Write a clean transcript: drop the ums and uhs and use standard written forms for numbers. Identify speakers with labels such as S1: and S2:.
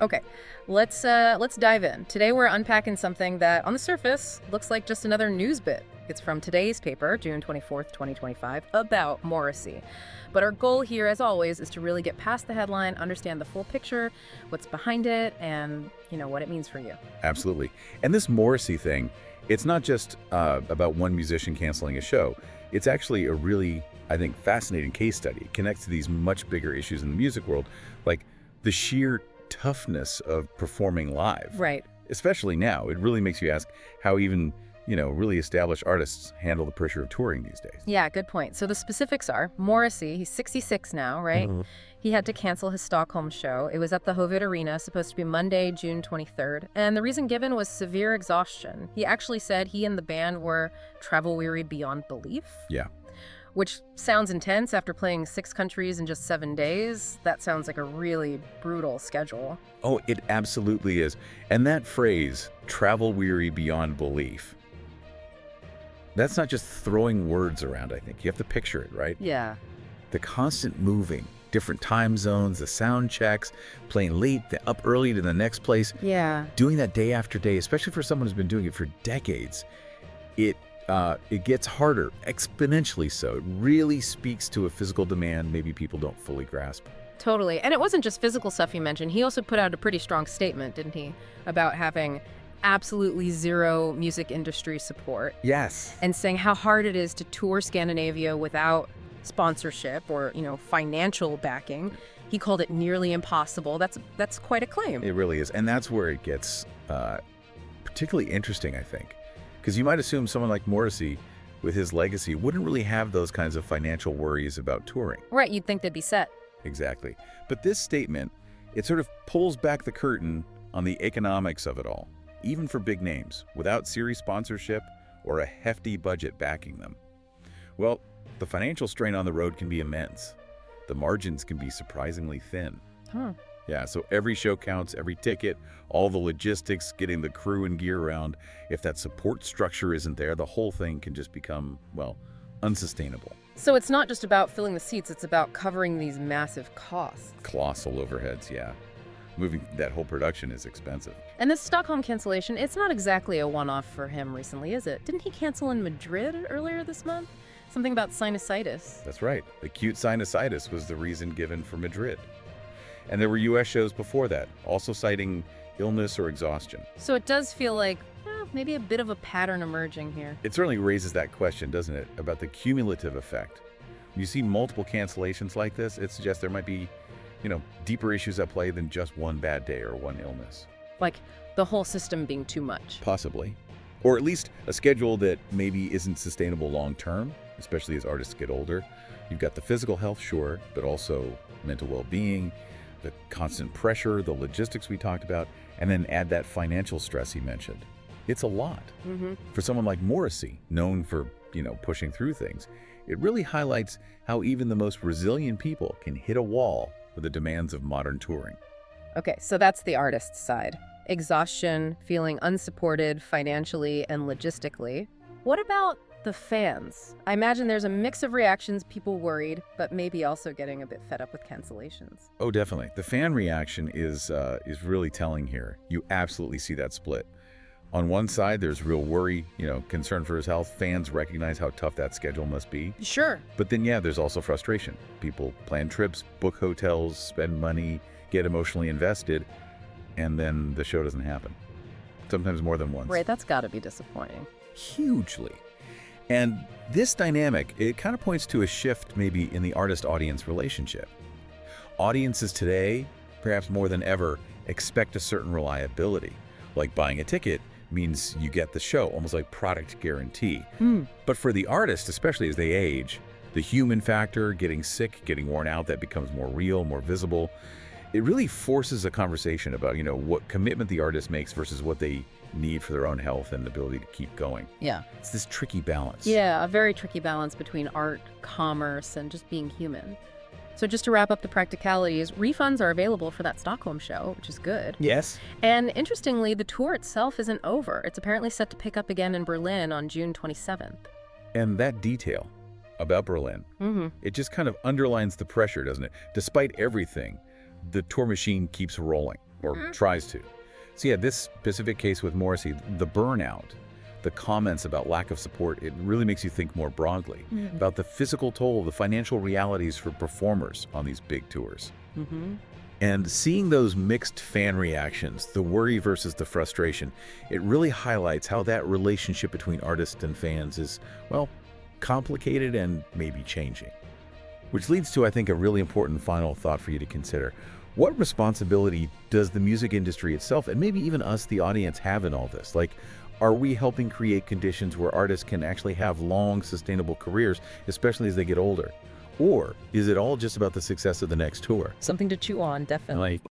S1: Okay, let's dive in. Today we're unpacking something that, on the surface, looks like just another news bit. It's from today's paper, June 24th, 2025, about Morrissey. But our goal here, as always, is to really get past the headline, understand the full picture, what's behind it, and, what it means for you.
S2: Absolutely. And this Morrissey thing, it's not just about one musician canceling a show. It's actually a really, I think, fascinating case study. It connects to these much bigger issues in the music world, like the sheer toughness of performing live.
S1: Right.
S2: Especially now. It really makes you ask how even, really established artists handle the pressure of touring these days.
S1: Yeah, good point. So the specifics are, Morrissey, he's 66 now, right?
S2: Mm-hmm.
S1: He had to cancel his Stockholm show. It was at the Hovet Arena, supposed to be Monday, June 23rd. And the reason given was severe exhaustion. He actually said he and the band were travel-weary beyond belief.
S2: Yeah.
S1: Which sounds intense after playing 6 countries in just 7 days. That sounds like a really brutal schedule.
S2: Oh, it absolutely is. And that phrase, travel weary beyond belief, that's not just throwing words around, I think. You have to picture it, right?
S1: Yeah.
S2: The constant moving, different time zones, the sound checks, playing late, up early to the next place.
S1: Yeah.
S2: Doing that day after day, especially for someone who's been doing it for decades, it gets harder, exponentially so. It really speaks to a physical demand maybe people don't fully grasp.
S1: Totally. And it wasn't just physical stuff you mentioned. He also put out a pretty strong statement, didn't he, about having absolutely zero music industry support.
S2: Yes.
S1: And saying how hard it is to tour Scandinavia without sponsorship or, financial backing. He called it nearly impossible. That's quite a claim.
S2: It really is. And that's where it gets particularly interesting, I think. Because you might assume someone like Morrissey, with his legacy, wouldn't really have those kinds of financial worries about touring.
S1: Right, you'd think they'd be set.
S2: Exactly. But this statement, it sort of pulls back the curtain on the economics of it all, even for big names, without series sponsorship or a hefty budget backing them. Well, the financial strain on the road can be immense. The margins can be surprisingly thin.
S1: Huh.
S2: Yeah, so every show counts, every ticket, all the logistics, getting the crew and gear around. If that support structure isn't there, the whole thing can just become, unsustainable.
S1: So it's not just about filling the seats, it's about covering these massive costs.
S2: Colossal overheads, yeah. Moving that whole production is expensive.
S1: And this Stockholm cancellation, it's not exactly a one-off for him recently, is it? Didn't he cancel in Madrid earlier this month? Something about sinusitis.
S2: That's right. Acute sinusitis was the reason given for Madrid. And there were U.S. shows before that, also citing illness or exhaustion.
S1: So it does feel like maybe a bit of a pattern emerging here.
S2: It certainly raises that question, doesn't it, about the cumulative effect. When you see multiple cancellations like this, it suggests there might be, deeper issues at play than just one bad day or one illness.
S1: Like the whole system being too much.
S2: Possibly. Or at least a schedule that maybe isn't sustainable long term, especially as artists get older. You've got the physical health, sure, but also mental well-being, the constant pressure, the logistics we talked about, and then add that financial stress he mentioned. It's a lot.
S1: Mm-hmm.
S2: For someone like Morrissey, known for, pushing through things, it really highlights how even the most resilient people can hit a wall with the demands of modern touring.
S1: Okay, so that's the artist's side. Exhaustion, feeling unsupported financially and logistically. What about the fans? I imagine there's a mix of reactions, people worried, but maybe also getting a bit fed up with cancellations.
S2: Oh, definitely. The fan reaction is really telling here. You absolutely see that split. On one side, there's real worry, concern for his health. Fans recognize how tough that schedule must be.
S1: Sure.
S2: But then, there's also frustration. People plan trips, book hotels, spend money, get emotionally invested, and then the show doesn't happen. Sometimes more than once.
S1: Right, that's got to be disappointing.
S2: Hugely. And this dynamic, it kind of points to a shift maybe in the artist-audience relationship. Audiences today, perhaps more than ever, expect a certain reliability. Like buying a ticket means you get the show, almost like product guarantee. But for the artist, especially as they age, the human factor, getting sick, getting worn out, that becomes more real, more visible. It really forces a conversation about, what commitment the artist makes versus what they need for their own health and ability to keep going.
S1: Yeah.
S2: It's this tricky balance.
S1: Yeah, a very tricky balance between art, commerce, and just being human. So just to wrap up the practicalities, refunds are available for that Stockholm show, which is good.
S2: Yes.
S1: And interestingly, the tour itself isn't over. It's apparently set to pick up again in Berlin on June 27th.
S2: And that detail about Berlin, it just kind of underlines the pressure, doesn't it? Despite everything, the tour machine keeps rolling. or tries to. So yeah, this specific case with Morrissey, the burnout, the comments about lack of support, it really makes you think more broadly about the physical toll, the financial realities for performers on these big tours. And seeing those mixed fan reactions, the worry versus the frustration, it really highlights how that relationship between artists and fans is, well, complicated and maybe changing. Which leads to, I think, a really important final thought for you to consider. What responsibility does the music industry itself, and maybe even us, the audience, have in all this? Like, are we helping create conditions where artists can actually have long, sustainable careers, especially as they get older? Or is it all just about the success of the next tour?
S1: Something to chew on, definitely.
S2: Like,